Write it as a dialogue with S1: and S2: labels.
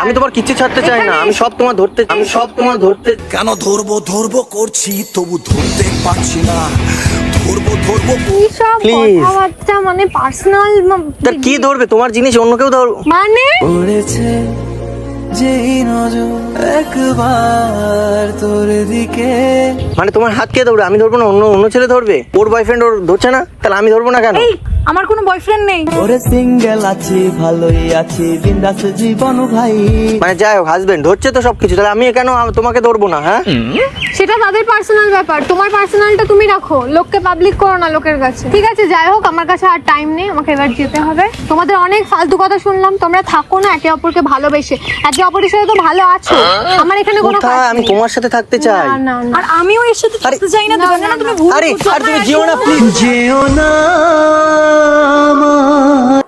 S1: আমি তোমার কিচ্ছু ছাড়তে চাই না, আমি সব তোমার ধরতে
S2: কেন ধরবো করছি তবু ধরতে পারছি না। ধরবো
S3: কি সব
S1: Please.
S3: কথাবার্তা, মানে পার্সোনাল।
S1: তার কি ধরবে? তোমার জিনিস অন্য কেউ ধর।
S3: মানে
S4: পড়েছে যেই নজর একবার তোর দিকে।
S1: মানে তোমার হাত কে ধরবে? আমি ধরবো না, অন্য ছেলে ধরবে? ওর বয়ফ্রেন্ড ওর ধরছে না, তাহলে আমি ধরবো না কেন?
S3: এই আমার কোনো বয়ফ্রেন্ড নেই।
S4: ওরে সিঙ্গেল আছি, ভালোই আছি, বিন্দাস জীবন ভাই।
S1: মানে যাই হোক, হাজবেন্ড ধরছে তো সবকিছু, তাহলে আমি কেন তোমাকে ধরবো না? হ্যাঁ,
S3: সেটা তাদের পার্সোনাল ব্যাপার, তোমার পার্সোনালটা তুমি রাখো, লোককে পাবলিক করো না লোকের কাছে। ঠিক আছে, যাই হোক, আমার কাছে আর টাইম নেই, আমাকে এবার যেতে হবে। তোমাদের অনেক ফালতু কথা শুনলাম, তোমরা থাকো না একে অপরকে ভালোবেসে, একে অপরের সাথে তো ভালো আছো। আমার এখানে কোনো কাজ
S1: কোথায়? আমি
S3: নেই।
S1: তোমার সাথে থাকতে চাই।
S3: না, না, না।
S5: আর আমিও এর সাথে থাকতে চাই না।
S3: না, না,
S5: তুমি
S3: না।
S5: ভুল
S1: আরে
S5: বুঝছো।
S1: আর তুমি যেও না প্লিজ।
S4: যেও না আমার